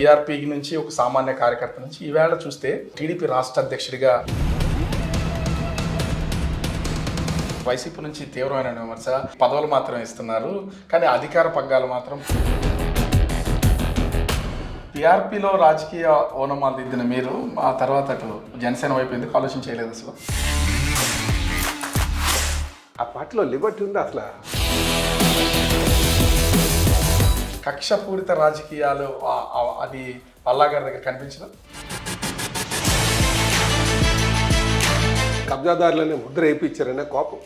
PRP నుంచి ఒక సామాన్య కార్యకర్త నుంచి ఈవేళ చూస్తే టీడీపీ రాష్ట్ర అధ్యక్షుడిగా వైసీపీ నుంచి తీవ్రమైన విమర్శ. పదవులు మాత్రమే ఇస్తున్నారు కానీ అధికార పగ్గాలు మాత్రం. పీఆర్పీలో రాజకీయ ఓనమాలు దిద్దిన మీరు ఆ తర్వాత అటు జనసేన వైపు ఎందుకు ఆలోచన చేయలేదు అసలు? ఆ పార్టీలో లిబర్టీ ఉంది అసలు. కక్షపూరిత రాజకీయాలు అది పల్లా గారి దగ్గర కనిపించదు. కబ్జాదారులనే ముద్ర వేయించారనే కోపం.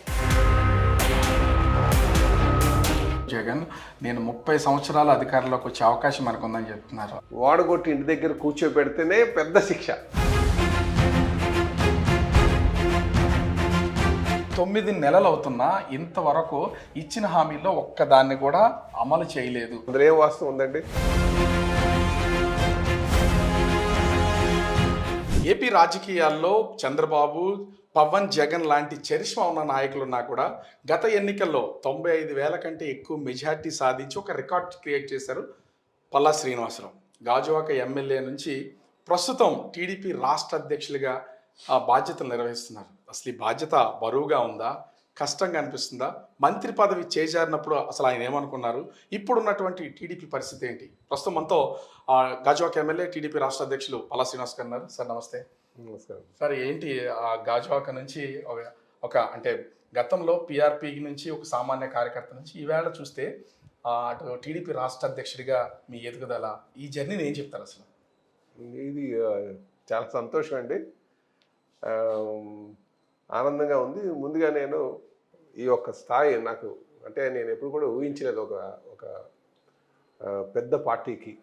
జగన్ నేను 30 సంవత్సరాల అధికారంలోకి వచ్చే అవకాశం మనకు ఉందని చెప్తున్నారు. వాడగొట్టి ఇంటి దగ్గర కూర్చోబెడితేనే పెద్ద శిక్ష. 9 నెలలు అవుతున్నా ఇంతవరకు ఇచ్చిన హామీల్లో ఒక్కదాన్ని కూడా అమలు చేయలేదు. అందులో ఏం వాస్తవం ఉందండి? ఏపీ రాజకీయాల్లో చంద్రబాబు, పవన్, జగన్ లాంటి చరిష్మా ఉన్న నాయకులున్నా కూడా గత ఎన్నికల్లో 95,000 కంటే ఎక్కువ మెజార్టీ సాధించి ఒక రికార్డ్ క్రియేట్ చేశారు పల్లా శ్రీనివాసరావు. గాజువాక ఎమ్మెల్యే నుంచి ప్రస్తుతం టీడీపీ రాష్ట్ర అధ్యక్షులుగా ఆ బాధ్యతలు నిర్వహిస్తున్నారు. అసలు ఈ బాధ్యత బరువుగా ఉందా, కష్టంగా అనిపిస్తుందా? మంత్రి పదవి చేజారినప్పుడు అసలు ఆయన ఏమనుకున్నారు? ఇప్పుడున్నటువంటి టీడీపీ పరిస్థితి ఏంటి? ప్రస్తుతం మనతో గాజువాక ఎమ్మెల్యే టీడీపీ రాష్ట్ర అధ్యక్షులు పల్లా శ్రీనివాస్ గారు ఉన్నారు. సార్ నమస్తే. నమస్కారం సార్. ఏంటి గాజువాక నుంచి ఒక అంటే గతంలో పీఆర్పీ నుంచి ఒక సామాన్య కార్యకర్త నుంచి ఈవేళ చూస్తే అటు టీడీపీ రాష్ట్ర అధ్యక్షుడిగా మీ ఎదుగుదల, ఈ జర్నీని ఏం చెప్తారు అసలు? ఇది చాలా సంతోషం అండి, ఆనందంగా ఉంది. ముందుగా నేను ఈ యొక్క స్థాయి నాకు అంటే నేను ఎప్పుడు కూడా ఊహించలేదు. ఒక పెద్ద పార్టీకి,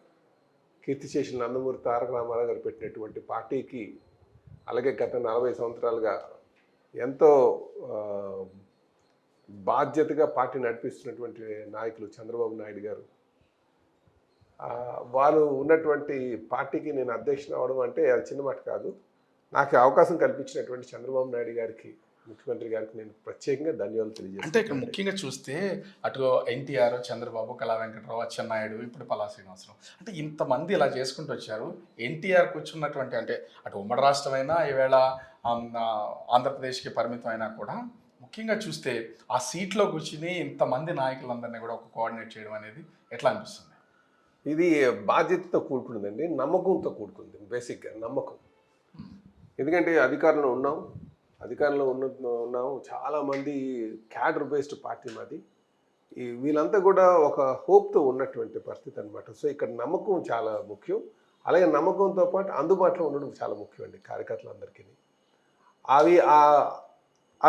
కీర్తిశేషులు నందమూరి తారక రామారావు గారు పెట్టినటువంటి పార్టీకి, అలాగే గత 40 సంవత్సరాలుగా ఎంతో బాధ్యతగా పార్టీ నడిపిస్తున్నటువంటి నాయకులు చంద్రబాబు నాయుడు గారు, వారు ఉన్నటువంటి పార్టీకి నేను అధ్యక్షుడు అవడం అంటే అది చిన్న మాట కాదు. నాకు అవకాశం కల్పించినటువంటి చంద్రబాబు నాయుడు గారికి, ముఖ్యమంత్రి గారికి నేను ప్రత్యేకంగా ధన్యవాదాలు తెలియజేస్తాను. అంటే ఇక్కడ ముఖ్యంగా చూస్తే అటు ఎన్టీఆర్, చంద్రబాబు, కళా వెంకటరావు, అచ్చెన్నాయుడు, ఇప్పుడు పల్లా శ్రీనివాసరావు, అంటే ఇంతమంది ఇలా చేసుకుంటూ వచ్చారు. ఎన్టీఆర్ కూర్చున్నటువంటి అంటే అటు ఉమ్మడి రాష్ట్రమైనా ఈవేళ ఆంధ్రప్రదేశ్కి పరిమితం అయినా కూడా ముఖ్యంగా చూస్తే ఆ సీట్లో కూర్చుని ఇంతమంది నాయకులందరినీ కూడా ఒక కోఆర్డినేట్ చేయడం అనేది ఎట్లా అనిపిస్తుంది? ఇది బాధ్యతతో కూడుకున్నదండి, నమ్మకంతో కూడుకుంది. బేసిక్గా నమ్మకం. ఎందుకంటే అధికారంలో ఉన్నాము, చాలామంది క్యాడర్ బేస్డ్ పార్టీ మాది. వీళ్ళంతా కూడా ఒక హోప్తో ఉన్నటువంటి పరిస్థితి అనమాట. సో ఇక్కడ నమ్మకం చాలా ముఖ్యం. అలాగే నమ్మకంతో పాటు అందుబాటులో ఉండడం చాలా ముఖ్యం అండి కార్యకర్తలందరికీ.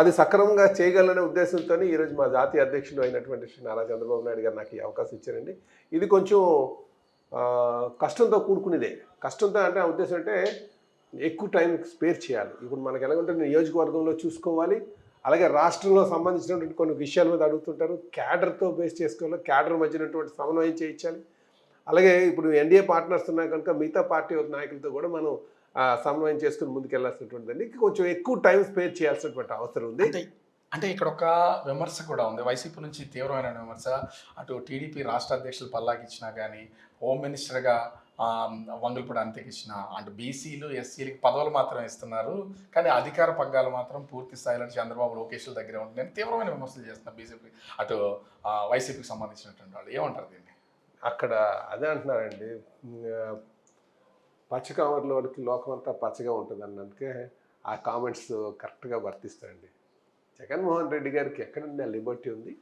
అది సక్రమంగా చేయగలనే ఉద్దేశంతో ఈరోజు మా జాతీయ అధ్యక్షుడు అయినటువంటి శ్రీ నారా చంద్రబాబు నాయుడు గారు నాకు ఈ అవకాశం ఇచ్చారండి. ఇది కొంచెం కష్టంతో కూడుకునేదే. కష్టంతో అంటే ఆ ఉద్దేశం అంటే ఎక్కువ టైం స్పేర్ చేయాలి. ఇప్పుడు మనకి ఎలాగంటే నియోజకవర్గంలో చూసుకోవాలి, అలాగే రాష్ట్రంలో సంబంధించినటువంటి కొన్ని విషయాల మీద అడుగుతుంటారు. క్యాడర్తో బేస్ చేసుకోవాలి, క్యాడర్ మధ్యనటువంటి సమన్వయం చేయించాలి. అలాగే ఇప్పుడు ఎన్డీఏ పార్ట్నర్స్ ఉన్నాయి కనుక మిగతా పార్టీ నాయకులతో కూడా మనం సమన్వయం చేసుకుని ముందుకెళ్లాల్సినటువంటిదండి. కొంచెం ఎక్కువ టైం స్పేర్ చేయాల్సినటువంటి అవసరం ఉంది. అంటే ఇక్కడ ఒక విమర్శ కూడా ఉంది, వైసీపీ నుంచి తీవ్రమైన విమర్శ. అటు టీడీపీ రాష్ట్ర అధ్యక్షులు పల్లాకి ఇచ్చినా కానీ, హోమ్ మినిస్టర్గా వంగల్పూడి అనితకి ఇచ్చిన, అంటే బీసీలు, ఎస్సీలకి పదవులు మాత్రమే ఇస్తున్నారు కానీ అధికార పగ్గాలు మాత్రం పూర్తి స్థాయిలో చంద్రబాబు, లోకేష్ల దగ్గరే ఉంటుంది. నేను తీవ్రమైన విమర్శలు చేస్తున్నా బీజేపీ అటు వైసీపీకి సంబంధించినటువంటి వాళ్ళు. ఏమంటారు దీన్ని? అక్కడ అదే అంటున్నారండి, పచ్చకామర్లోకి లోకం అంతా పచ్చగా ఉంటుంది అన్నందుకే ఆ కామెంట్స్ కరెక్ట్గా వర్తిస్తాయండి. జగన్మోహన్ రెడ్డి గారికి ఎక్కడుంది ఆ లిబర్టీ ఉంది?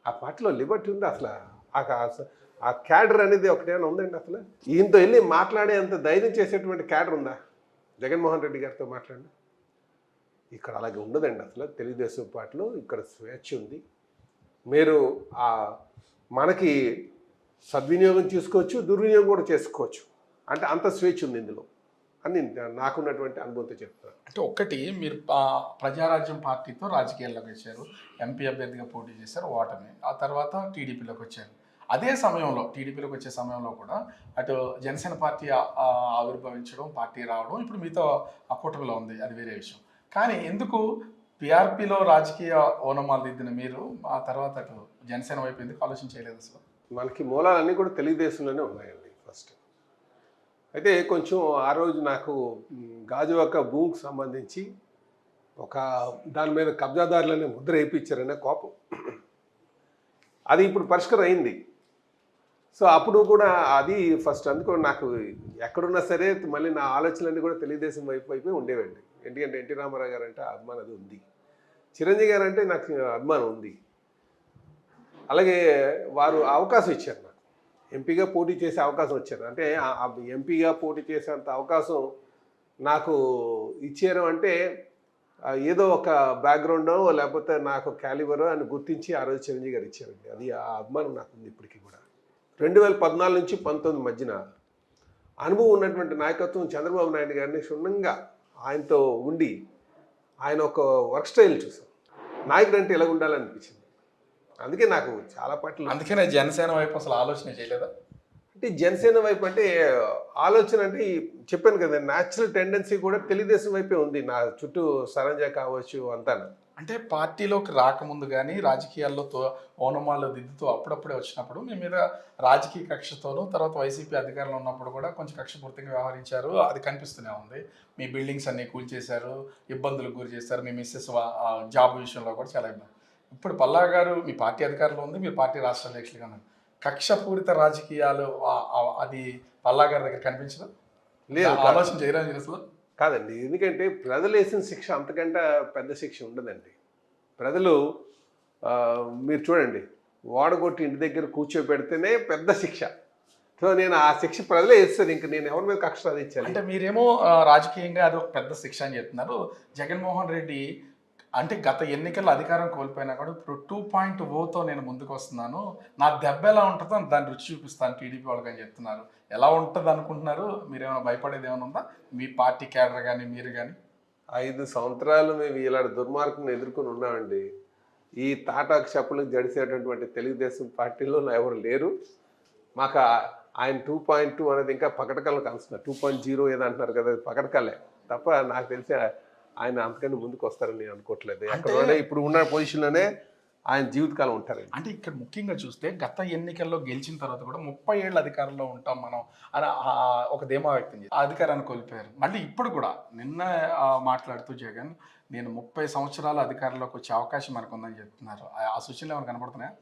ఆ పార్టీలో లిబర్టీ ఉంది అసలు? ఆ క్యాడర్ అనేది ఒకటేమైనా ఉందండి అసలు? ఈయనతో వెళ్ళి మాట్లాడే అంత ధైర్యం చేసేటువంటి క్యాడర్ ఉందా? జగన్మోహన్ రెడ్డి గారితో మాట్లాడి ఇక్కడ అలాగే ఉండదండి అసలు. తెలుగుదేశం పార్టీలో ఇక్కడ స్వేచ్ఛ ఉంది. మీరు మనకి సద్వినియోగం చేసుకోవచ్చు, దుర్వినియోగం కూడా చేసుకోవచ్చు. అంటే అంత స్వేచ్ఛ ఉంది ఇందులో అని నాకున్నటువంటి అనుభవంతో చెప్తాను. అంటే ఒక్కటి, మీరు ప్రజారాజ్యం పార్టీతో రాజకీయాల్లోకి వచ్చారు, ఎంపీ అభ్యర్థిగా పోటీ చేశారు, ఓటమి. ఆ తర్వాత టీడీపీలోకి వచ్చారు. అదే సమయంలో టీడీపీలోకి వచ్చే సమయంలో కూడా అటు జనసేన పార్టీ ఆవిర్భవించడం, పార్టీ రావడం, ఇప్పుడు మీతో ఆ కూటమిలో ఉంది, అది వేరే విషయం. కానీ ఎందుకు పీఆర్పీలో రాజకీయ ఓనమాలు దిద్దిన మీరు ఆ తర్వాత అటు జనసేన వైపు ఎందుకు ఆలోచన చేయలేదు అసలు? మనకి మూలాలన్నీ కూడా తెలుగుదేశంలోనే ఉన్నాయండి. ఫస్ట్ అయితే కొంచెం ఆ రోజు నాకు గాజువాక భూమికి సంబంధించి ఒక దాని మీద కబ్జాదారులనే ముద్ర వేయించారనే కోపం. అది ఇప్పుడు పరిష్కారం అయింది. సో అప్పుడు కూడా అది ఫస్ట్ అందుకు నాకు ఎక్కడున్నా సరే మళ్ళీ నా ఆలోచనలన్నీ కూడా తెలుగుదేశం వైపు ఉండేవండి. ఎందుకంటే ఎన్టీ రామారావు గారు అంటే అభిమానం అది ఉంది, చిరంజీవి గారు అంటే నాకు అభిమానం ఉంది. అలాగే వారు అవకాశం ఇచ్చారు నాకు, ఎంపీగా పోటీ చేసే అవకాశం ఇచ్చారు. అంటే ఎంపీగా పోటీ చేసేంత అవకాశం నాకు ఇచ్చారు అంటే ఏదో ఒక బ్యాక్గ్రౌండో లేకపోతే నాకు క్యాలిబరో అని గుర్తించి ఆ రోజు చిరంజీవి గారు ఇచ్చారండి. అది ఆ అభిమానం నాకు ఉంది ఇప్పటికీ కూడా. 2014 నుంచి 19 మధ్యన అనుభవం ఉన్నటువంటి నాయకత్వం చంద్రబాబు నాయుడు గారిని క్షుణ్ణంగా ఆయనతో ఉండి ఆయన ఒక వర్క్ స్టైల్ చూసాం. నాయకుడు అంటే ఎలా ఉండాలనిపించింది. అందుకే నాకు చాలా పట్ల అందుకనే జనసేన వైపు అసలు ఆలోచన చేయలేదా? అంటే జనసేన వైపు అంటే ఆలోచన అంటే చెప్పాను కదా, న్యాచురల్ టెండెన్సీ కూడా తెలుగుదేశం వైపే ఉంది. నా చుట్టూ సరంజ కావచ్చు అంతా. అంటే పార్టీలోకి రాకముందు కానీ రాజకీయాల్లో ఓనమాలు దిద్దుతూ అప్పుడప్పుడే వచ్చినప్పుడు మీ మీద రాజకీయ కక్షతోనూ తర్వాత వైసీపీ అధికారంలో ఉన్నప్పుడు కూడా కొంచెం కక్షపూర్తిగా వ్యవహరించారు. అది కనిపిస్తూనే ఉంది. మీ బిల్డింగ్స్ అన్నీ కూల్చేశారు, ఇబ్బందులకు గురి చేశారు. మీ మిస్సెస్ జాబ్ విషయంలో కూడా చాలా ఇబ్బంది. ఇప్పుడు పల్లా గారు మీ పార్టీ అధికారంలో ఉంది, మీరు పార్టీ రాష్ట్ర అధ్యక్షులుగా ఉన్నారు. కక్షపూరిత రాజకీయాలు అది పల్లా గారి దగ్గర కనిపించదు, లేదు ఆలోచన చేయడానికి అసలు కాదండి. ఎందుకంటే ప్రజలు వేసిన శిక్ష అంతకంటే పెద్ద శిక్ష ఉండదండి. ప్రజలు మీరు చూడండి, ఓడగొట్టి ఇంటి దగ్గర కూర్చోబెడితేనే పెద్ద శిక్ష. సో నేను ఆ శిక్ష ప్రజలే వేస్తారు, ఇంక నేను ఎవరి మీద కక్ష సాధించాలి. అంటే మీరేమో రాజకీయంగా అది ఒక పెద్ద శిక్ష అని చెప్తున్నారు. జగన్మోహన్ రెడ్డి అంటే గత ఎన్నికల్లో అధికారం కోల్పోయినా కూడా ఇప్పుడు 2.0తో నేను ముందుకు వస్తున్నాను, నా దెబ్బ ఎలా ఉంటుందో దాన్ని రుచి చూపిస్తాను టీడీపీ వాళ్ళకి అని చెప్తున్నారు. ఎలా ఉంటుంది అనుకుంటున్నారు? మీరేమైనా భయపడేది ఏమైనా ఉందా మీ పార్టీ క్యాడర్ కానీ మీరు కానీ? 5 సంవత్సరాలు మేము ఇలాంటి దుర్మార్గం ఎదుర్కొని ఉన్నామండి. ఈ తాటాకు చెప్పులకు జడిసేటటువంటి తెలుగుదేశం పార్టీలో ఎవరు లేరు. మాకు ఆయన 2.2 అనేది ఇంకా పకటకల్లో కలుస్తున్నారు. 2.0 ఏదో అంటున్నారు కదా, పకటకల్లే తప్ప నాకు తెలిసి ఆయన అంతకంటే ముందుకు వస్తారని నేను అనుకోవట్లేదు. ఎక్కడోనే ఇప్పుడు ఉన్న పొజిషన్లోనే ఆయన జీవితకాలం ఉంటారండి. అంటే ఇక్కడ ముఖ్యంగా చూస్తే గత ఎన్నికల్లో గెలిచిన తర్వాత కూడా 30 ఏళ్ళ అధికారంలో ఉంటాం మనం అని ఒక ధీమా వ్యక్తం చేసి అధికారాన్ని కోల్పోయారు. మళ్ళీ ఇప్పుడు కూడా నిన్న మాట్లాడుతూ జగన్ నేను 30 సంవత్సరాల అధికారంలోకి వచ్చే అవకాశం మనకు ఉందని చెప్తున్నారు. ఆ సూచనలు ఏమైనా కనబడుతున్నాయా?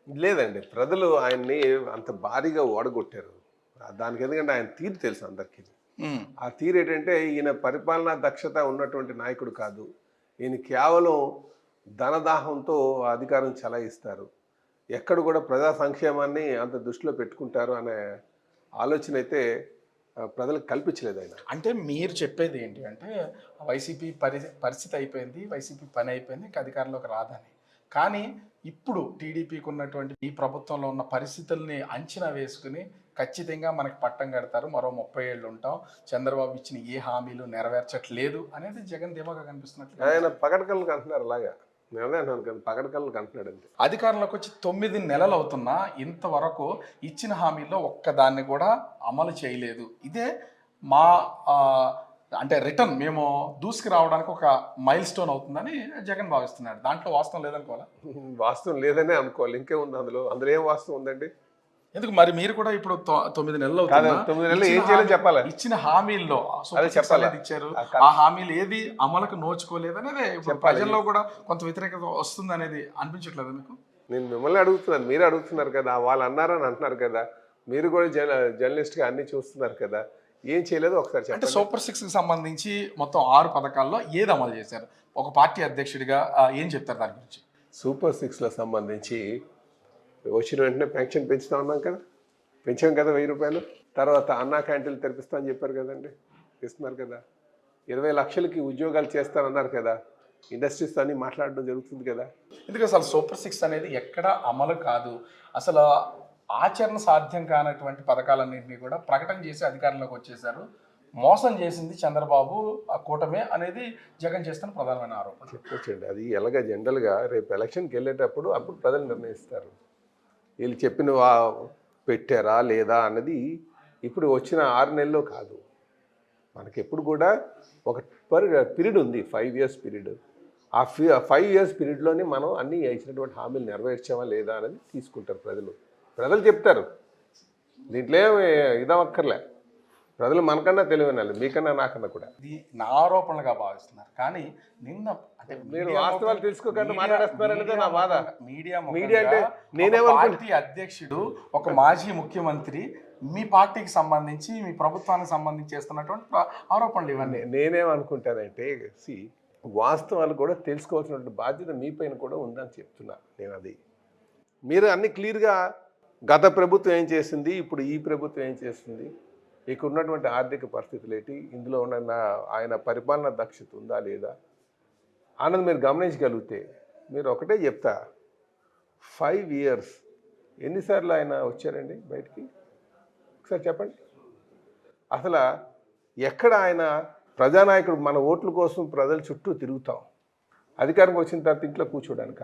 లేదండి, ప్రజలు ఆయన్ని అంత భారీగా ఓడగొట్టారు. దానికి ఎందుకంటే ఆయన తీరు తెలుసు అందరికీ. ఆ తీరు ఏంటంటే ఈయన పరిపాలనా దక్షత ఉన్నటువంటి నాయకుడు కాదు. ఈయన కేవలం ధనదాహంతో అధికారం చెలాయిస్తారు. ఎక్కడ కూడా ప్రజా సంక్షేమాన్ని అంత దృష్టిలో పెట్టుకుంటారు అనే ఆలోచన అయితే ప్రజలకు కల్పించలేదు ఆయన. అంటే మీరు చెప్పేది ఏంటి అంటే వైసీపీ పరిస్థితి అయిపోయింది, వైసీపీ పని అయిపోయింది, ఇంకా అధికారంలోకి రాదని. కానీ ఇప్పుడు టీడీపీకి ఉన్నటువంటి ఈ ప్రభుత్వంలో ఉన్న పరిస్థితుల్ని అంచనా వేసుకుని ఖచ్చితంగా మనకి పట్టం కడతారు, మరో 30 ఏళ్ళు ఉంటాం, చంద్రబాబు ఇచ్చిన ఏ హామీలు నెరవేర్చట్లేదు అనేది జగన్ ధీమాగా కనిపిస్తున్నట్లు ఆయన పగడకళ్ళకి అంటున్నారు. అలాగా నేనే అంటున్నాను కదా, పగడకళ్ళకి అంటున్నాడు అంతే. అధికారంలోకి వచ్చి 9 నెలలు అవుతున్నా ఇంతవరకు ఇచ్చిన హామీల్లో ఒక్కదాన్ని కూడా అమలు చేయలేదు. ఇదే మా అంటే రిటర్న్ మేము దూసుకు రావడానికి ఒక మైల్ స్టోన్ అవుతుందని జగన్ భావిస్తున్నాడు. దాంట్లో వాస్తవం లేదనుకోవాలా? వాస్తవం లేదనే అనుకోవాలి, ఇంకేముంది అందులో ఏం వాస్తవం ఉందండి? ఎందుకు మరి మీరు కూడా ఇప్పుడు 9 నెలలు 9 నెలలు ఏం చేయాలో చెప్పాలి. ఇచ్చిన హామీల్లో ఇచ్చారు, ఆ హామీలు ఏది అమలుకు నోచుకోలేదు అనేది ఇప్పుడు ప్రజల్లో కూడా కొంత వ్యతిరేకత వస్తుంది అనేది అనిపించట్లేదు మీకు? నేను మిమ్మల్ని అడుగుతున్నాను, మీరు అడుగుతున్నారు కదా, వాళ్ళు అన్నారని అంటున్నారు కదా, మీరు కూడా జర్నలిస్ట్గా అన్ని చూస్తున్నారు కదా, ఏం చేయలేదు ఒకసారి చెప్పండి. అంటే సూపర్ 6కి సంబంధించి మొత్తం 6 పథకాల్లో ఏది అమలు చేశారు? ఒక పార్టీ అధ్యక్షుడిగా ఏం చెప్తారు దాని గురించి? సూపర్ 6లో సంబంధించి వచ్చిన వెంటనే పెన్షన్ పెంచుతా ఉన్నాం కదా, పెంచాం కదా 1000 రూపాయలు. తర్వాత అన్నా క్యాంటీన్లు తెరిపిస్తా అని చెప్పారు కదండి, ఇస్తున్నారు కదా. 20 లక్షలకి ఉద్యోగాలు చేస్తారన్నారు కదా, ఇండస్ట్రీస్ అన్ని మాట్లాడడం జరుగుతుంది కదా. ఎందుకంటే అసలు సూపర్ 6 అనేది ఎక్కడ అమలు కాదు, అసలు ఆచరణ సాధ్యం కానటువంటి పథకాలన్నింటినీ కూడా ప్రకటన చేసి అధికారంలోకి వచ్చేసారు. మోసం చేసింది చంద్రబాబు ఆ కూటమే అనేది జగన్ చేస్తున్న ప్రధానమైన ఆరోపణ. చెప్పొచ్చండి, అది ఎలాగ జనరల్గా రేపు ఎలక్షన్కి వెళ్ళేటప్పుడు అప్పుడు ప్రజలు నిర్ణయిస్తారు వీళ్ళు చెప్పిన పెట్టారా లేదా అన్నది. ఇప్పుడు వచ్చిన 6 నెలల్లో కాదు, మనకి ఎప్పుడు కూడా ఒక పీరియడ్ ఉంది, 5 ఇయర్స్ పీరియడ్. ఆ 5 ఇయర్స్ పీరియడ్లోనే మనం అన్నీ ఇచ్చినటువంటి హామీలు నెరవేర్చామా లేదా అనేది తీసుకుంటారు ప్రజలు చెప్తారు. దీంట్లో ఇదవక్కర్లే. ప్రజలు మనకన్నా తెలివైన వాళ్ళు, మీకన్నా నాకన్నా కూడా. ఇది నా ఆరోపణలుగా భావిస్తున్నారు. కానీ నిన్న అంటే మీరు మీడియా వాస్తవాలు ముఖం- తెలుసుకోకుండా మీడియా- మాట్లాడేస్తున్నారనేదే నా బాధ. మీడియా మీడియా ముఖంగా అంటే ఒక నేనేమనుకుంటా, పార్టీ అధ్యక్షుడు, ఒక మాజీ ముఖ్యమంత్రి మీ పార్టీకి సంబంధించి, మీ ప్రభుత్వానికి సంబంధించి చేస్తున్నటువంటి ఆరోపణలు ఇవన్నీ. నేనేమనుకుంటానంటే వాస్తవాలు కూడా తెలుసుకోవాల్సినటువంటి బాధ్యత మీ పైన కూడా ఉందని చెప్తున్నా నేను. అది మీరు అన్ని క్లియర్గా గత ప్రభుత్వం ఏం చేసింది, ఇప్పుడు ఈ ప్రభుత్వం ఏం చేస్తుంది, ఇక్కడ ఉన్నటువంటి ఆర్థిక పరిస్థితులు ఏంటి, ఇందులో ఉన్న ఆయన పరిపాలన దక్షత ఉందా లేదా అన్నది మీరు గమనించగలిగితే, మీరు ఒకటే చెప్తా, 5 years ఎన్నిసార్లు ఆయన వచ్చారండి బయటికి ఒకసారి చెప్పండి. అసలు ఎక్కడ ఆయన ప్రజానాయకుడు, మన ఓట్ల కోసం ప్రజల చుట్టూ తిరుగుతాం, అధికారం వచ్చిన తర్వాత ఇంట్లో కూర్చోడానిక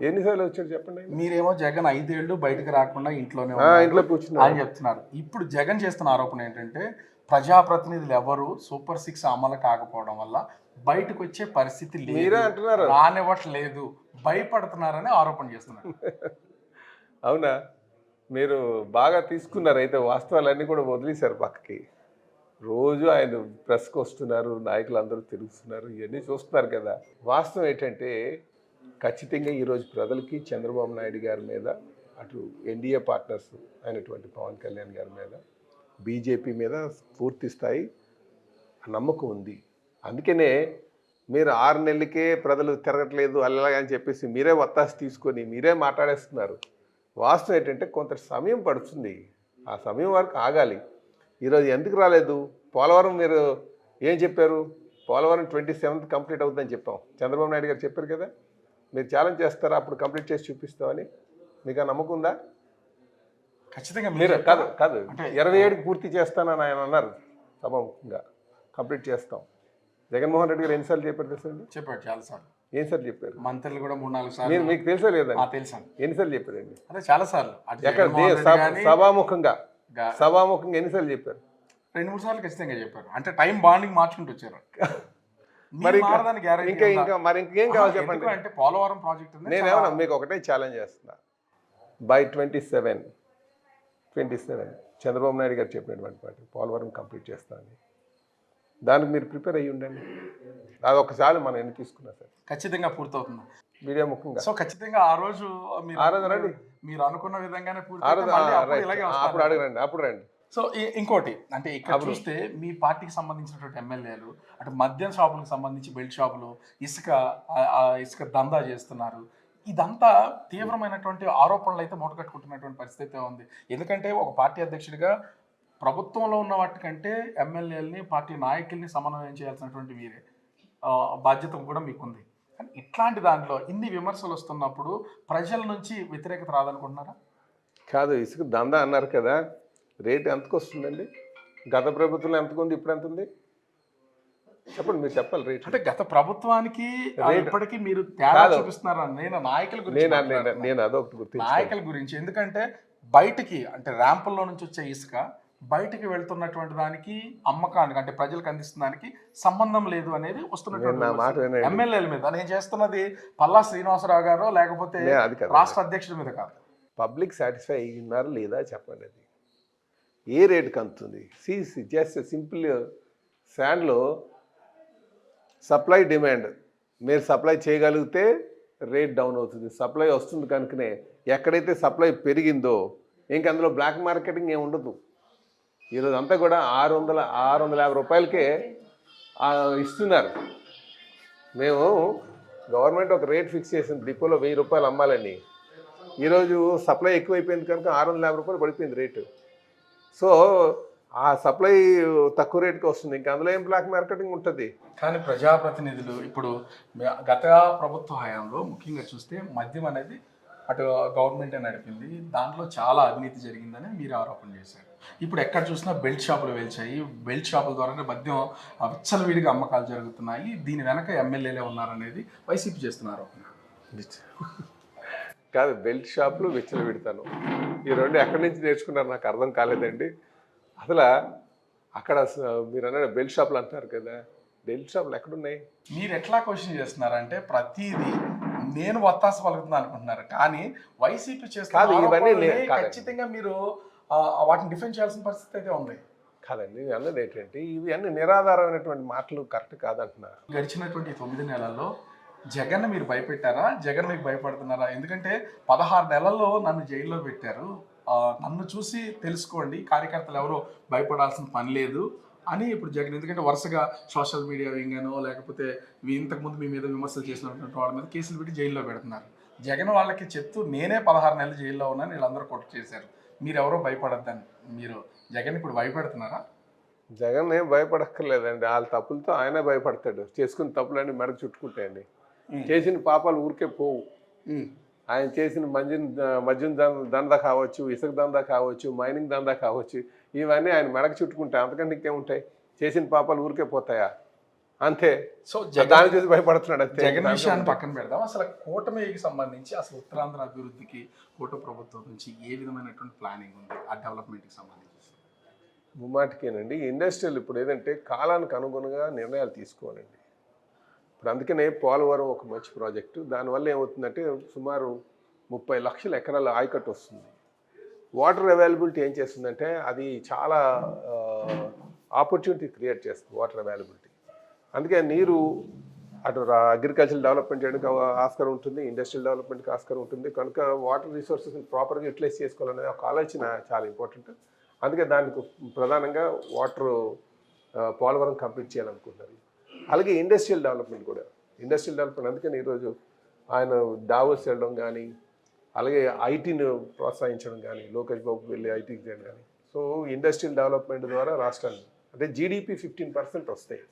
ఎన్నిసార్లు వచ్చాడు చెప్పండి. మీరేమో జగన్ 5 ఏళ్ళు బయటకు రాకుండా ఇంట్లోనే ఇంట్లో కూర్చున్నా అని చెప్తున్నారు. ఇప్పుడు జగన్ చేస్తున్న ఆరోపణ ఏంటంటే ప్రజాప్రతినిధులు ఎవరు సూపర్ 6 అమలు కాకపోవడం వల్ల బయటకు వచ్చే పరిస్థితి మీరే అంటున్నారు, రానివ్వట్లేదు, భయపడుతున్నారని ఆరోపణ చేస్తున్నారు. అవునా? మీరు బాగా తీసుకున్నారు అయితే, వాస్తవాలన్నీ కూడా వదిలేశారు పక్కకి. రోజు ఆయన ప్రెస్కి వస్తున్నారు, నాయకులు అందరూ తిరుగుతున్నారు, ఇవన్నీ చూస్తున్నారు కదా. వాస్తవం ఏంటంటే ఖచ్చితంగా ఈరోజు ప్రజలకి చంద్రబాబు నాయుడు గారి మీద, అటు ఎన్డీఏ పార్ట్నర్స్ అయినటువంటి పవన్ కళ్యాణ్ గారి మీద, బీజేపీ మీద పూర్తి స్థాయి నమ్మకం ఉంది. అందుకనే మీరు 6 నెలలకే ప్రజలు తిరగట్లేదు అలాగని చెప్పేసి మీరే వత్తాసు తీసుకొని మీరే మాట్లాడేస్తున్నారు. వాస్తవం ఏంటంటే కొంత సమయం పడుతుంది, ఆ సమయం వరకు ఆగాలి. ఈరోజు ఎందుకు రాలేదు? పోలవరం మీరు ఏం చెప్పారు? పోలవరం 27th కంప్లీట్ అవుతుందని చెప్పాం. చంద్రబాబు నాయుడు గారు చెప్పారు కదా, మీరు ఛాలెంజ్ చేస్తారా అప్పుడు కంప్లీట్ చేసి చూపిస్తామని? మీకు ఆ నమ్మకం ఉందా? ఖచ్చితంగా మీరు కాదు 27కి పూర్తి చేస్తానని ఆయన అన్నారు సభాముఖంగా, కంప్లీట్ చేస్తాం. జగన్మోహన్ రెడ్డి గారు ఎన్నిసార్లు చెప్పారు తెలుసండి? చెప్పాడు చాలాసార్లు. ఎన్నిసార్లు చెప్పారు? మంత్రులు కూడా 3-4 సార్లు. మీకు తెలుసా లేదా? తెలుసాను. ఎన్నిసార్లు చెప్పారండి? అదే చాలా సార్లు. ఎక్కడ సభాముఖంగా ఎన్నిసార్లు చెప్పారు? 2-3 సార్లు ఖచ్చితంగా చెప్పారు. అంటే టైం బాండింగ్ మార్చుకుంటూ వచ్చారు. మరి ఇంకేం కావాలి చెప్పండి. అంటే పోలవరం ప్రాజెక్ట్ ఉంది. నేనేమన్నా మీకు ఒకటే ఛాలెంజ్ చేస్తున్నా, బై 27 చంద్రబాబు నాయుడు గారు చెప్పినటువంటి పాటు పోలవరం కంప్లీట్ చేస్తానని, దానికి మీరు ప్రిపేర్ అయ్యి ఉండండి. అది ఒకసారి మనం ఎన్ని తీసుకున్నా సార్ ఖచ్చితంగా పూర్తవుతుంది మీడియా ముఖ్యంగా. సో ఖచ్చితంగా ఆ రోజు రండి, మీరు అనుకున్న విధంగానే అప్పుడు అడగండి, అప్పుడు రండి. సో ఇంకోటి అంటే ఇక్కడ చూస్తే మీ పార్టీకి సంబంధించినటువంటి ఎమ్మెల్యేలు అటు మద్యం షాపులకు సంబంధించి బెల్ట్ షాపులు, ఇసుక దందా చేస్తున్నారు. ఇదంతా తీవ్రమైనటువంటి ఆరోపణలు అయితే మూటకట్టుకుంటున్నటువంటి పరిస్థితి ఉంది. ఎందుకంటే ఒక పార్టీ అధ్యక్షుడిగా ప్రభుత్వంలో ఉన్న వాటికంటే ఎమ్మెల్యేలని, పార్టీ నాయకుల్ని సమన్వయం చేయాల్సినటువంటి వీరే బాధ్యత కూడా మీకుంది. కానీ ఇట్లాంటి దాంట్లో ఇన్ని విమర్శలు వస్తున్నప్పుడు ప్రజల నుంచి వ్యతిరేకత రాదనుకుంటున్నారా? కాదు, ఇసుక దందా అన్నారు కదా, రేటు ఎంతకు వస్తుందండి? గత ప్రభుత్వంలో ఎంతకు ఉంది, ఇప్పుడు ఎంత ఉంది చెప్పండి, మీరు చెప్పాలి రేట్. అంటే గత ప్రభుత్వానికి ఇప్పటికీ మీరు తేడా చూపిస్తున్నారు. నేను నాయకుల గురించి నేను అదొకటి గుర్తు, నాయకుల గురించి. ఎందుకంటే బయటికి అంటే ర్యాంపుల్లో నుంచి వచ్చే ఇసుక బయటికి వెళ్తున్నటువంటి దానికి, అమ్మకానికి అంటే ప్రజలకు అందిస్తున్న దానికి సంబంధం లేదు అనేది వస్తున్నటువంటి ఎమ్మెల్యేల మీద. నేను చేస్తున్నది పల్లా శ్రీనివాసరావు గారు లేకపోతే రాష్ట్ర అధ్యక్షుడి మీద కాదు. పబ్లిక్ సాటిస్ఫై అయ్యున్నారు లేదా చెప్పండి. అది ఏ రేటుకి అందుతుంది? జస్ట్ సింపుల్ శాండ్లో సప్లై డిమాండ్, మీరు సప్లై చేయగలిగితే రేట్ డౌన్ అవుతుంది. సప్లై వస్తుంది కనుకనే ఎక్కడైతే సప్లై పెరిగిందో ఇంక అందులో బ్లాక్ మార్కెటింగ్ ఏమి ఉండదు. ఈరోజు అంతా కూడా 650 రూపాయలకే ఇస్తున్నారు. మేము గవర్నమెంట్ ఒక రేట్ ఫిక్స్ చేసింది, డిపోలో 1000 రూపాయలు అమ్మాలని. ఈరోజు సప్లై ఎక్కువైపోయింది కనుక 650 రూపాయలు పడిపోయింది రేటు. సో ఆ సప్లై తక్కువ రేటుకి వస్తుంది, ఇంకా అందులో ఏం బ్లాక్ మార్కెటింగ్ ఉంటుంది. కానీ ప్రజాప్రతినిధులు ఇప్పుడు గత ప్రభుత్వ హయాంలో ముఖ్యంగా చూస్తే మద్యం అనేది అటు గవర్నమెంటే నడిపింది, దాంట్లో చాలా అవినీతి జరిగిందని మీరు ఆరోపణ చేశారు. ఇప్పుడు ఎక్కడ చూసినా బెల్ట్ షాపులు వెలిచాయి, బెల్ట్ షాపుల ద్వారానే మద్యం విచ్చలవిడిగా అమ్మకాలు జరుగుతున్నాయి, దీని వెనక ఎమ్మెల్యేలే ఉన్నారనేది వైసీపీ చేస్తున్న ఆరోపణ. కాదు, బెల్ట్ షాపులు విచ్చలవిడతాను, ఈ రెండు ఎక్కడి నుంచి నేర్చుకున్నారు నాకు అర్థం కాలేదండి. అసలు అక్కడ మీరు అన్న బెల్ట్ షాపులు అంటున్నారు కదా, బెల్ట్ షాపులు ఎక్కడున్నాయి? మీరు ఎట్లా క్వశ్చన్ చేస్తున్నారంటే ప్రతిదీ నేను వత్తాస పలుకుతున్నా అనుకుంటున్నారు, కానీ వైసీపీ చేస్తున్న ఖచ్చితంగా మీరు వాటిని డిఫెండ్ చేయాల్సిన పరిస్థితి అయితే ఉంది. కాదండి నేను అన్నది ఏంటంటే ఇవి అన్ని నిరాధారమైనటువంటి మాటలు కరెక్ట్ కాదంటున్నా. గడిచినటువంటి 9 నెలల్లో జగన్ మీరు భయపెట్టారా? జగన్ మీకు భయపడుతున్నారా? ఎందుకంటే 16 నెలల్లో నన్ను జైల్లో పెట్టారు. నన్ను చూసి తెలుసుకోండి కార్యకర్తలు ఎవరో భయపడాల్సిన పని లేదు అని ఇప్పుడు జగన్, ఎందుకంటే వరుసగా సోషల్ మీడియా వింగనో లేకపోతే ఇంతకుముందు మీ మీద విమర్శలు చేసినటువంటి వాళ్ళ మీద కేసులు పెట్టి జైల్లో పెడుతున్నారు. జగన్ వాళ్ళకి చెప్తూ నేనే 16 నెలలు జైల్లో ఉన్నాను, వీళ్ళందరూ కొట్టు చేశారు, మీరెవరో భయపడద్దని. మీరు జగన్ ఇప్పుడు భయపెడుతున్నారా? జగన్ ఏం భయపడక్కర్లేదండి, వాళ్ళ తప్పులతో ఆయనే భయపడతాడు. చేసుకున్న తప్పులన్నీ మెడకు చుట్టుకుంటాయండి. చేసిన పాపాలు ఊరికే పోవు. ఆయన చేసిన మద్యం దందా కావచ్చు, ఇసుక దందా కావచ్చు, మైనింగ్ దందా కావచ్చు, ఇవన్నీ ఆయన మెడకు చుట్టుకుంటాయి. అంతకంటే ఇంకేముంటాయి? చేసిన పాపాలు ఊరికే పోతాయా? అంతే. సో దాన్ని చూసి భయపడుతున్నాడు అంతే. జగన్ విషయాన్ని పక్కన పెడదాం. అసలు కూటమికి సంబంధించి అసలు ఉత్తరాంధ్ర అభివృద్ధికి కూటమి ప్రభుత్వం నుంచి ఏ విధమైనటువంటి ప్లానింగ్ ఉంది ఆ డెవలప్మెంట్కి సంబంధించి? ముమ్మాటికేనండి. ఇండస్ట్రియల్ ఇప్పుడు ఏదంటే కాలానికి అనుగుణంగా నిర్ణయాలు తీసుకోవాలండి. ఇప్పుడు అందుకనే పోలవరం ఒక మంచి ప్రాజెక్టు. దానివల్ల ఏమవుతుందంటే సుమారు 30 లక్షల ఎకరాల ఆయకట్టు వస్తుంది. వాటర్ అవైలబిలిటీ ఏం చేస్తుందంటే అది చాలా ఆపర్చునిటీ క్రియేట్ చేస్తుంది వాటర్ అవైలబిలిటీ. అందుకే నీరు అటు అగ్రికల్చర్ డెవలప్మెంట్ చేయడానికి ఆస్కారం ఉంటుంది, ఇండస్ట్రియల్ డెవలప్మెంట్కి ఆస్కారం ఉంటుంది. కనుక వాటర్ రిసోర్సెస్ని ప్రాపర్గా యూటిలైజ్ చేసుకోవాలనే ఒక ఆలోచన చాలా ఇంపార్టెంట్. అందుకే దానికి ప్రధానంగా పోలవరం కంప్లీట్ చేయాలనుకుంటున్నారు. అలాగే ఇండస్ట్రియల్ డెవలప్మెంట్ కూడా. ఇండస్ట్రియల్ డెవలప్మెంట్ అందుకని ఈరోజు ఆయన దావోస్ వెళ్ళడం కానీ, అలాగే ఐటీని ప్రోత్సహించడం కానీ, లోకేష్ బాబు వెళ్ళి ఐటీకి చేయడం కానీ. సో ఇండస్ట్రియల్ డెవలప్మెంట్ ద్వారా రాష్ట్రాన్ని అంటే జీడిపి 15% వస్తాయి.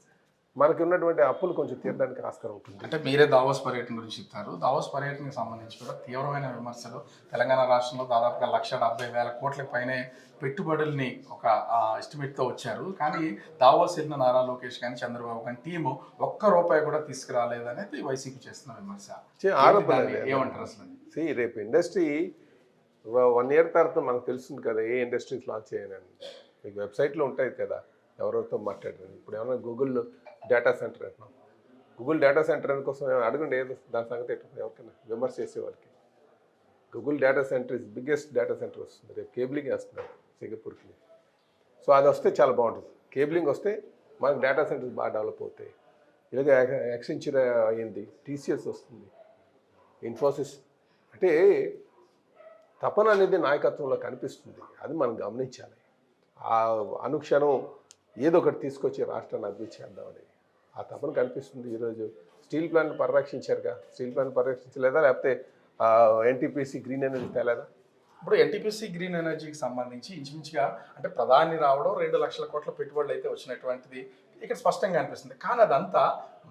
మనకి ఉన్నటువంటి అప్పులు కొంచెం తీరడానికి ఆస్కారం ఉంటుంది. అంటే మీరే దావోస్ పర్యటన గురించి చెప్తారు. దావోస్ పర్యటనకు సంబంధించి కూడా తీవ్రమైన విమర్శలు. తెలంగాణ రాష్ట్రంలో దాదాపుగా 1,70,000 కోట్ల పైనే పెట్టుబడుల్ని ఒక ఎస్టిమేట్తో వచ్చారు. కానీ దావోస్ వెళ్ళిన నారా లోకేష్ కానీ చంద్రబాబు కానీ టీము ఒక్క రూపాయి కూడా తీసుకురాలేదనేది వైసీపీ చేస్తున్న విమర్శ. ఏమంటారు అసలు? రేపు ఇండస్ట్రీ 1 year తర్వాత మనకు తెలుస్తుంది కదా ఏ ఇండస్ట్రీస్ లాంచ్ చేయాలని. మీకు వెబ్సైట్లో ఉంటాయి కదా ఎవరెవరితో మాట్లాడారు. ఇప్పుడు ఏమన్నా గూగుల్ డేటా సెంటర్ అంటున్నాం. గూగుల్ డేటా సెంటర్ కోసం అడగండి ఏదో దాని సంగతి ఎవరికైనా విమర్శ చేసేవారికి. Google data centre is biggest data centre వస్తుంది. రేపు కేబులింగ్ వేస్తున్నారు సింగపూర్కి. సో అది వస్తే చాలా బాగుంటుంది. కేబులింగ్ వస్తే మనకు డేటా సెంటర్స్ బాగా డెవలప్ అవుతాయి. ఇలాగే యాక్సెంచర్ అయింది, టీసీఎస్ వస్తుంది, ఇన్ఫోసిస్. అంటే తపన అనేది నాయకత్వంలో కనిపిస్తుంది. అది మనం గమనించాలి. ఆ అనుక్షణం ఏదో ఒకటి తీసుకొచ్చి రాష్ట్రాన్ని అభివృద్ధి చేద్దామని ఆ తపన కనిపిస్తుంది. ఈరోజు స్టీల్ ప్లాంట్ పరిరక్షించారుగా, స్టీల్ ప్లాంట్ పరిరక్షించలేదా? లేకపోతే ఎన్టీపీసీ గ్రీన్ ఎనర్జీ తేలేదా? ఇప్పుడు ఎన్టీపీసీ గ్రీన్ ఎనర్జీకి సంబంధించి ఇంచుమించుగా అంటే ప్రధాని రావడం 2 లక్షల కోట్ల పెట్టుబడులు అయితే వచ్చినటువంటిది ఇక్కడ స్పష్టంగా అనిపిస్తుంది. కానీ అదంతా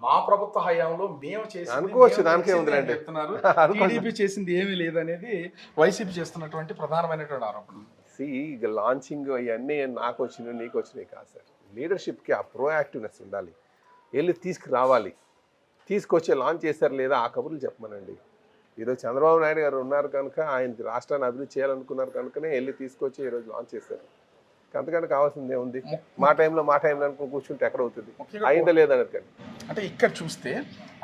మా ప్రభుత్వ హయాంలో మేము అనుకోవచ్చు. దానికే ఉందండి చెప్తున్నారు. టీడీపీ చేసింది ఏమీ లేదనేది వైసీపీ చేస్తున్నటువంటి ప్రధానమైనటువంటి ఆరోపణ. ఇక లాంచింగ్ ఇవన్నీ నాకు వచ్చినాయి నీకు వచ్చినాయి కాదు సార్. లీడర్షిప్కి ఆ ప్రోయాక్టివ్నెస్ ఉండాలి. వెళ్ళి తీసుకురావాలి. తీసుకొచ్చి లాంచ్ చేశారు లేదా ఆ కబుర్లు చెప్పమనండి. ఈరోజు చంద్రబాబు నాయుడు గారు ఉన్నారు కనుక ఆయన రాష్ట్రాన్ని అభివృద్ధి చేయాలనుకున్నారు కనుకనే వెళ్ళి తీసుకొచ్చి ఈరోజు లాంచ్ చేశారు. అంతకంటే కావాల్సింది ఏముంది? మా టైంలో అనుకో కూర్చుంటే ఎక్కడ అవుతుంది? అయిందా లేదన్నది కానీ. అంటే ఇక్కడ చూస్తే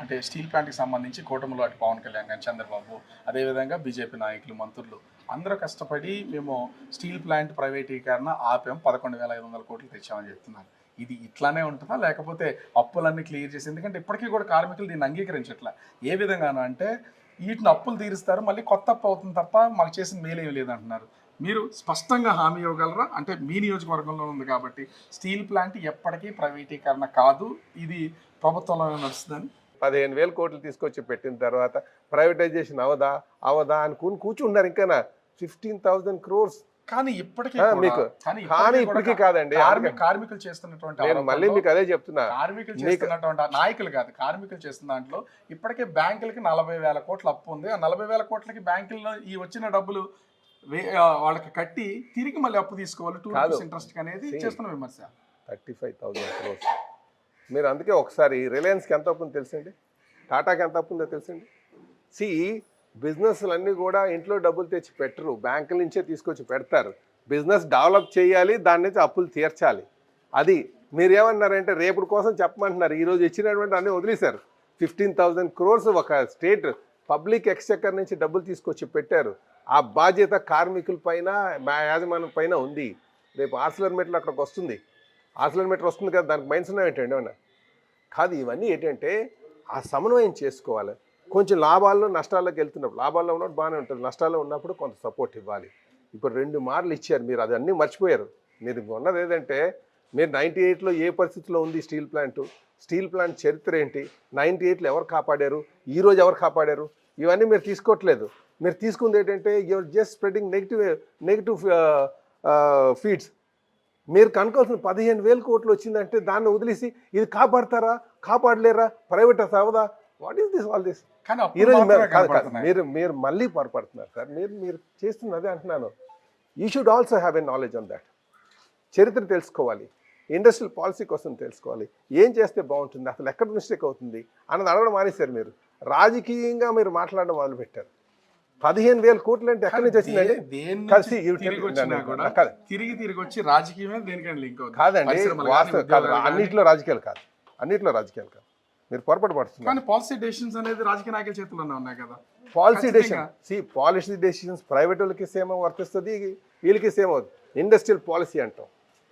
అంటే స్టీల్ ప్లాంట్కి సంబంధించి కూటమిలో అటు పవన్ కళ్యాణ్ కానీ చంద్రబాబు, అదేవిధంగా బీజేపీ నాయకులు, మంత్రులు అందరూ కష్టపడి మేము స్టీల్ ప్లాంట్ ప్రైవేటీకరణ ఆపాం, 11,500 కోట్లు తెచ్చామని చెప్తున్నారు. ఇది ఇట్లానే ఉంటుందా లేకపోతే అప్పులన్నీ క్లియర్ చేసి? ఎందుకంటే ఇప్పటికీ కూడా కార్మికులు దీన్ని అంగీకరించట్లా. ఏ విధంగానో అంటే వీటిని అప్పులు తీరుస్తారు, మళ్ళీ కొత్త అప్పు అవుతుంది తప్ప మాకు చేసిన మేలేమి లేదంటున్నారు. మీరు స్పష్టంగా హామీ ఇవ్వగలరా? అంటే మీ నియోజకవర్గంలో ఉంది కాబట్టి స్టీల్ ప్లాంట్ ఎప్పటికీ ప్రైవేటీకరణ కాదు, ఇది ప్రభుత్వంలో నడుస్తుందని. 15,000 కోట్లు తీసుకొచ్చి పెట్టిన తర్వాత ప్రైవేటైజేషన్ అవదా అని కూర్చుంటారు. ఇంకా 15,000 crores. కానీ ఇప్పటికీ ఇప్పటికీ కాదండి. కార్మికులు చేస్తున్నటువంటి మళ్ళీ మీకు అదే చెప్తున్నా, కార్మికులు చేస్తున్నటువంటి నాయకులు కాదు, కార్మికులు చేస్తున్న దాంట్లో ఇప్పటికే బ్యాంకులకి 40,000 కోట్ల అప్పు ఉంది. ఆ 40,000 కోట్లకి బ్యాంకుల్లో ఈ వచ్చిన డబ్బులు వాళ్ళకి కట్టి తిరిగి మళ్ళీ అప్పు తీసుకోవాలి, 2% ఇంట్రెస్ట్ అనేది చేస్తున్న విమర్శ. 35,000 crores. మీరు అందుకే ఒకసారి రిలయన్స్కి ఎంత అప్పు ఉందో తెలుసండి, టాటాకి ఎంత అప్పు ఉందో తెలుసండి. బిజినెస్లన్నీ కూడా ఇంట్లో డబ్బులు తెచ్చి పెట్టరు, బ్యాంకుల నుంచే తీసుకొచ్చి పెడతారు. బిజినెస్ డెవలప్ చేయాలి, దాని నుంచి అప్పులు తీర్చాలి. అది మీరు ఏమన్నారంటే రేపటి కోసం చెప్పమంటున్నారు. ఈరోజు ఇచ్చినటువంటి అన్నీ వదిలేశారు. 15,000 crores ఒక స్టేట్ పబ్లిక్ ఎక్స్చెక్కర్ నుంచి డబ్బులు తీసుకొచ్చి పెట్టారు. ఆ బాధ్యత కార్మికుల పైన, యాజమాన్యం పైన ఉంది. రేపు ఆర్సిలర్ మెటల్ అక్కడికి వస్తుంది. ఆక్సిలోమీటర్ వస్తుంది కదా, దానికి మైనస్ ఏంటండి ఏమన్నా కాదు. ఇవన్నీ ఏంటంటే ఆ సమన్వయం చేసుకోవాలి. కొంచెం లాభాల్లో నష్టాల్లోకి వెళ్తున్నప్పుడు, లాభాల్లో ఉన్నప్పుడు బాగానే ఉంటుంది, నష్టాల్లో ఉన్నప్పుడు కొంత సపోర్ట్ ఇవ్వాలి. ఇప్పుడు 2 మార్లు ఇచ్చారు, మీరు అది అన్నీ మర్చిపోయారు. మీరు ఉన్నది ఏదంటే మీరు 98లో ఏ పరిస్థితిలో ఉంది స్టీల్ ప్లాంట్ చరిత్ర ఏంటి, 98లో ఎవరు కాపాడారు, ఈరోజు ఎవరు కాపాడారు, ఇవన్నీ మీరు తీసుకోవట్లేదు. మీరు తీసుకుంది ఏంటంటే you're just spreading negative feeds. మీరు కనుకోవాల్సిన 15,000 కోట్లు వచ్చిందంటే దాన్ని వదిలేసి ఇది కాపాడలేరా, ప్రైవేట్ అవదా, what is this all this? కానీ అప్పులు ఈరోజు మాత్రమే కనపడుతున్నాయి. మీరు మళ్ళీ పొరపడుతున్నారు సార్. మీరు చేస్తున్నది అదే అంటున్నాను. You should also have a knowledge on that. చరిత్ర తెలుసుకోవాలి, ఇండస్ట్రియల్ పాలసీ కోసం తెలుసుకోవాలి, ఏం చేస్తే బాగుంటుంది, అసలు ఎక్కడ మిస్టేక్ అవుతుంది అన్నది అడగడం మానేశారు. మీరు రాజకీయంగా మీరు మాట్లాడడం మొదలుపెట్టారు. 15,000 కోట్లు అంటే ఎక్కడి నుంచి వచ్చిందండి? తిరిగి వచ్చి రాజకీయమే దేనికంటే లింక్ అవుతుంది. కాదండి, వాస్తవం కాదు. అన్నింటిలో రాజకీయాలు కాదు. మీరు పొరపాటు పడుతున్నారు. కానీ పాలసీ డెసిషన్స్ అనేది రాజకీయ నాయకుల చేతుల్లోనే ఉన్నాయి కదా. పాలసీ డెసిషన్స్ ప్రైవేట్ వాళ్ళకి సేమ్ వర్తిస్తుంది, వీళ్ళకి సేమ్ అవుతుంది. ఇండస్ట్రియల్ పాలసీ అంటాం.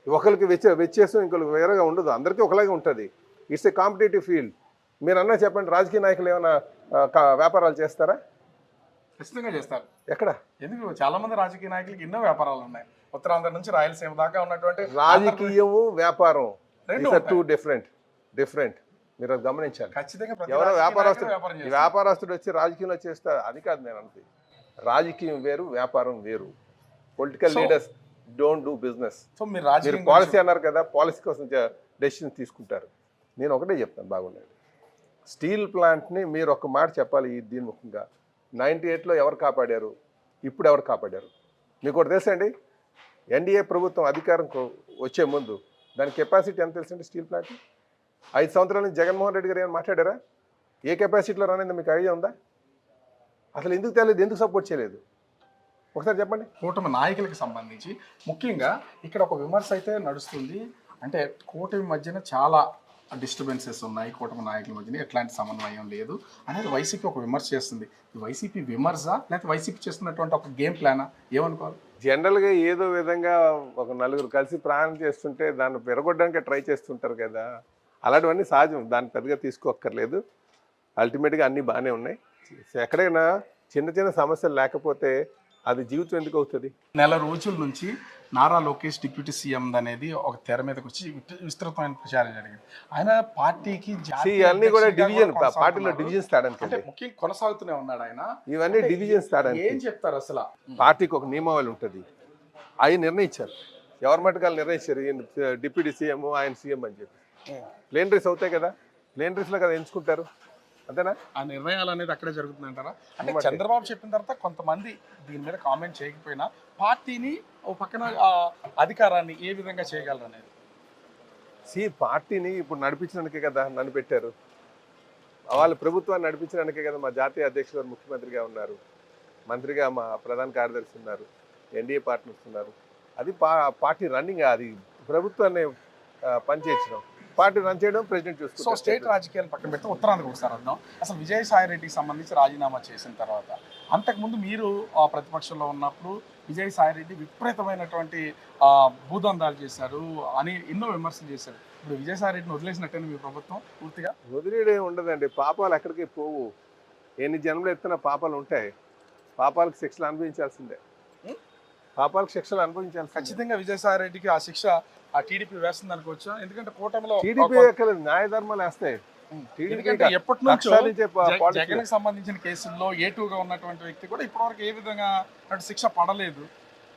ఒకరికి వెచ్చేసం ఇంకొకరికి వేరేగా ఉండదు, అందరికీ ఒకలాగే ఉంటుంది. It's a competitive field. మీరు అన్నా చెప్పండి, రాజకీయ నాయకులు ఏమైనా వ్యాపారాలు చేస్తారా? ఖచ్చితంగా చేస్తారు. ఎక్కడ? ఎందుకు చాలా మంది రాజకీయ నాయకులకి ఎన్నో వ్యాపారాలు ఉన్నాయి. ఉత్తరాంధ్ర నుంచి రాయలసీమ దాకా ఉన్నటువంటి రాజకీయము వ్యాపారం టూ డిఫరెంట్. మీరు అది గమనించాలి. ఖచ్చితంగా ఎవరో వ్యాపారస్తుడు వచ్చి రాజకీయంలో చేస్తారు అది కాదు నేను అనుకుంది. రాజకీయం వేరు, వ్యాపారం వేరు. Political leaders don't do business. So మీరు పాలసీ అన్నారు కదా, పాలసీ కోసం డెసిషన్ తీసుకుంటారు. నేను ఒకటే చెప్తాను, బాగున్నాడు. స్టీల్ ప్లాంట్ని మీరు ఒక మాట చెప్పాలి దీని ముఖ్యంగా. 98లో ఎవరు కాపాడారు, ఇప్పుడు ఎవరు కాపాడారు? మీకు ఒకటి తెలుసండి, ఎన్డీఏ ప్రభుత్వం అధికారం వచ్చే ముందు దాని కెపాసిటీ ఎంత తెలుసండి? స్టీల్ ప్లాంట్ 5 సంవత్సరాల నుంచి జగన్మోహన్ రెడ్డి గారు ఏమైనా మాట్లాడారా? ఏ కెపాసిటీలో రానిందో మీకు ఐడియా ఉందా? అసలు ఎందుకు తెలియదు, ఎందుకు సపోర్ట్ చేయలేదు? ఒకసారి చెప్పండి. కూటమి నాయకులకు సంబంధించి ముఖ్యంగా ఇక్కడ ఒక విమర్శ అయితే నడుస్తుంది. అంటే కూటమి మధ్యన చాలా డిస్టర్బెన్సెస్ ఉన్నాయి, కూటమి నాయకుల మధ్యన ఎట్లాంటి సమన్వయం లేదు అనేది వైసీపీ ఒక విమర్శ చేస్తుంది. ఈ వైసీపీ విమర్శ లేకపోతే వైసీపీ చేస్తున్నటువంటి ఒక గేమ్ ప్లానా ఏమనుకోవాలి? జనరల్గా ఏదో విధంగా ఒక నలుగురు కలిసి ప్రయాణం చేస్తుంటే దాన్ని పెరగొట్టడానికి ట్రై చేస్తుంటారు కదా, అలాంటివన్నీ సహజం, దాన్ని పెద్దగా తీసుకోక్కర్లేదు. అల్టిమేట్గా అన్నీ బాగానే ఉన్నాయి. ఎక్కడైనా చిన్న సమస్యలు లేకపోతే అది జీవితం ఎందుకు అవుతుంది? నెల రోజుల నుంచి నారా లోకేష్ డిప్యూటీ సీఎం అనేది ఒక తెర మీదకి వచ్చి విస్తృతమైన ప్రచారం జరిగింది. ఆయన పార్టీకి అన్ని కూడా డివిజన్, పార్టీలో డివిజన్స్ తేడానికి ముఖ్యంగా కొనసాగుతూనే ఉన్నాడు ఆయన. ఇవన్నీ డివిజన్స్ తేడానికి ఏం చెప్తారు? అసలు పార్టీకి ఒక నియమావళి ఉంటుంది, అవి నిర్ణయించారు. ఎవరి మటుకాలు నిర్ణయించారు, డిప్యూటీ సీఎం ఆయన సీఎం అని చెప్పి. ప్లేనరీస్ అవుతాయి కదా, ప్లేనరీస్లో కదా ఎంచుకుంటారు, అంతేనా? ఆ నిర్ణయాలు అనేది అక్కడే జరుగుతుందంటారా? అంటే చంద్రబాబు చెప్పిన తర్వాత కొంతమంది దీని మీద కామెంట్ చేయకపోయినా పార్టీని ఓ పక్కన అధికారాన్ని ఏ విధంగా చేయగలరు అనేది. పార్టీని ఇప్పుడు నడిపించడానికే కదా నన్ను పెట్టారు, వాళ్ళ ప్రభుత్వాన్ని నడిపించడానికే కదా మా జాతీయ అధ్యక్షులు ముఖ్యమంత్రిగా ఉన్నారు, మంత్రిగా మా ప్రధాన కార్యదర్శి ఉన్నారు, ఎన్డీఏ పార్ట్నర్స్ ఉన్నారు. అది పార్టీ రన్నింగ్, అది ప్రభుత్వాన్ని పనిచేయడం, పార్టీ రన్ చేయడం ప్రెసిడెంట్ చూస్తారు. సో స్టేట్ రాజకీయాలు పక్కన పెడితే ఉత్తరాంధ్రకు ఒకసారి వద్దాం. అసలు విజయసాయి రెడ్డికి సంబంధించి రాజీనామా చేసిన తర్వాత, అంతకుముందు మీరు ప్రతిపక్షంలో ఉన్నప్పుడు విజయసాయి రెడ్డి విపరీతమైనటువంటి భూదందాలు చేశారు అని ఎన్నో విమర్శలు చేశారు. ఇప్పుడు విజయసాయి రెడ్డిని వదిలేసినట్టేనా మీ ప్రభుత్వం? పూర్తిగా వదిలేడే ఉండదండి, పాపాలు ఎక్కడికి పోవు. ఎన్ని జన్మలు ఎత్తున పాపాలు ఉంటాయి, పాపాలకు శిక్షలు అనుభవించాల్సిందే, ఖచ్చితంగా విజయసాయి రెడ్డికి ఆ శిక్ష ఆ టీడీపీ వేస్తుంది అనుకోవచ్చా? ఎందుకంటే కూటమిలో టీడీపీ న్యాయ ధర్మాలు వేస్తాయి. ఎప్పటి నుంచో జగన్ సంబంధించిన కేసుల్లో A2గా ఉన్నటువంటి వ్యక్తి కూడా ఇప్పటివరకు ఏ విధంగా శిక్ష పడలేదు.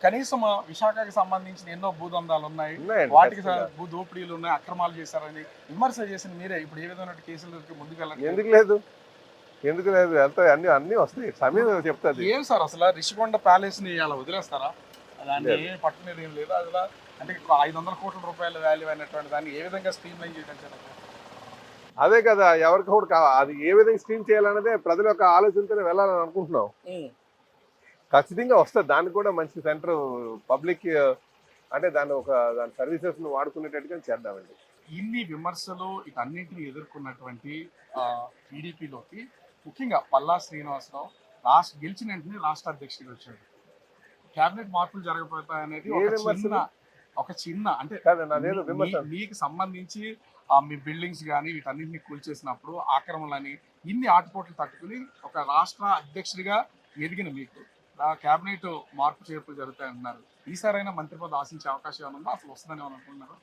కనీసం విశాఖకి సంబంధించిన ఎన్నో భూదందాలు ఉన్నాయి, వాటికి భూ దోపిడీలు ఉన్నాయి, అక్రమాలు చేశారని విమర్శ చేసిన మీరే ఇప్పుడు ఏ విధమైన కేసులకి ముందుకు వెళ్ళాలి? ఎందుకు లేదు అంత అన్ని వస్తాయి, సమయం చెప్తాది. ఏం సార్ అసలు రిషికొండ ప్యాలెస్ ని అలా వదిలేస్తారా? దాన్ని పట్టుకునేది ఏం లేదు. అసలు అంటే 500 కోట్ల రూపాయల వాల్యూ అయినటువంటి దాన్ని ఏ విధంగా స్ట్రీమ్ లైన్ చేయడం? అదే కదా, ఎవరికి కూడా అది ఏ విధంగా స్ట్రీమ్ చేయాలన్నదే ప్రజల యొక్క ఆలోచనతోనే వెళ్ళాలని అనుకుంటున్నాం. ఖచ్చితంగా వస్తుంది, దానికి కూడా మంచి సెంటర్ పబ్లిక్ అంటే దాని సర్వీసెస్ ను వాడుకునేటట్టుగా చేద్దామండి. ఇన్ని విమర్శలు ఇటన్నింటినీ ఎదుర్కొన్నటువంటి టీడీపీలోకి ముఖ్యంగా పల్లా శ్రీనివాసరావు గెలిచిన వెంటనే రాష్ట్ర అధ్యక్షుడిగా వచ్చాడు. కేబినెట్ మార్పులు జరగబోతాయనేది ఒక చిన్న అంటే కాదండి అదేదో విమర్శ. మీకు సంబంధించి మీ బిల్డింగ్స్ కానీ వీటన్నింటినీ కూల్చేసినప్పుడు ఆక్రమణలని ఇన్ని ఆటుపోట్లు తట్టుకుని ఒక రాష్ట్ర అధ్యక్షుడిగా ఎదిగిన మీకు కేబినెట్ మార్పు చేర్పులు జరుగుతాయంటున్నారు. ఈసారైనా మంత్రి పదవి ఆశించే అవకాశం ఏమైనా ఉందా, అసలు వస్తుందని ఏమైనా అనుకుంటున్నారు?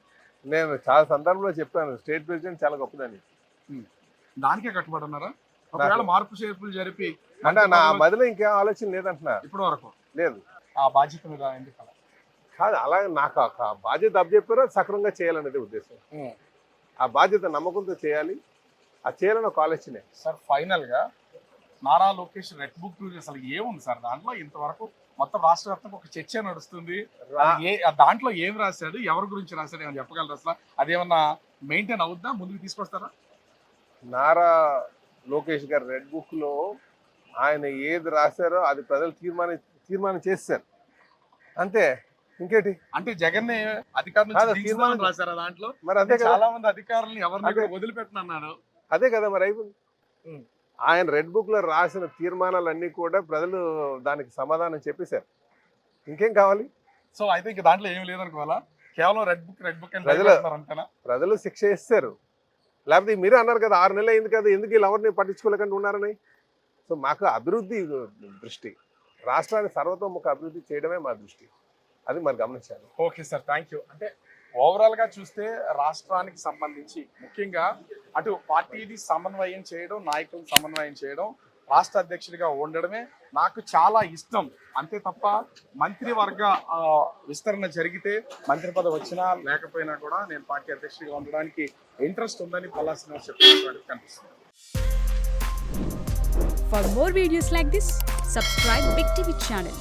నేను చాలా సందర్భంలో చెప్పాను స్టేట్ ప్రెసిడెంట్ చాలా గొప్పదని. దానికే కట్టుబడి ఉన్నారా? ఒకవేళ మార్పు చేర్పులు జరిపి అంటే నా మదిలో ఇంకేం ఆలోచన లేదంటున్నా. ఇప్పటి వరకు లేదు. ఆ బాధ్యత మీద ఎందుకు అలా? కాదు అలాగే నాకు ఆ బాధ్యత అప్పచెప్పారో సక్రమంగా చేయాలనేది ఉద్దేశం. ఆ బాధ్యత నమ్మకంతో చేయాలి, ఆ చేయాలని ఒక ఆలోచనే. సార్ ఫైనల్ గా నారా లోకేష్ రెడ్ బుక్ అసలు ఏముంది సార్ దాంట్లో? ఇంతవరకు మొత్తం రాష్ట్ర వ్యాప్తంగా ఒక చర్చ నడుస్తుంది. దాంట్లో ఏం రాశాడు, ఎవరి గురించి రాశాడు ఏమైనా చెప్పగలరు? అసలు అదేమన్నా మెయింటైన్ అవుద్దా, ముందుకు తీసుకొస్తారా? నారా లోకేష్ గారు రెడ్ బుక్ లో ఆయన ఏది రాశారో అది ప్రజలు తీర్మానం చేస్తారు అంతే. ఇంకేంటి అంటే జగన్ అధికారం నుంచి తీర్మానం రాశారా దాంట్లో? మరి అదే కదా, చాలా మంది అధికారులను ఎవరిని వదిలిపెట్టనన్నాడు. అదే కదా మరి అయిపోయింది. ఆయన రెడ్ బుక్ లో రాసిన తీర్మానాలన్నీ కూడా ప్రజలు దానికి సమాధానం చెప్పేశారు. ఇంకేం కావాలి? సో అయితే ఇంక దాంట్లో ఏం లేదనుకోవాలా, కేవలం రెడ్ బుక్ అంతేనా? ప్రజలు శిక్ష ఇస్తారు. లేకపోతే మీరే అన్నారు కదా 6 నెలలు అయింది కదా, ఎందుకు ఇలా ఎవరిని పట్టించుకోలేకుండా ఉన్నారని. సో మాకు అభివృద్ధి దృష్టి, రాష్ట్రాన్ని సర్వతోముఖ అభివృద్ధి చేయడమే మా దృష్టి, అది మరి గమనించాలి. Okay sir, thank you. అంటే ఓవరాల్ గా చూస్తే రాష్ట్రానికి సంబంధించి ముఖ్యంగా అటు పార్టీని సమన్వయం చేయడం, నాయకులను సమన్వయం చేయడం, రాష్ట్ర అధ్యక్షుడిగా ఉండడమే నాకు చాలా ఇష్టం. అంతే తప్ప మంత్రివర్గ విస్తరణ జరిగితే మంత్రి పదవి వచ్చినా లేకపోయినా కూడా నేను పార్టీ అధ్యక్షుడిగా ఉండడానికి ఇంట్రెస్ట్ ఉందని పల్లా శ్రీనివాస్ చెప్పినట్టు కనిపిస్తుంది. For more videos like this, subscribe Big TV channel.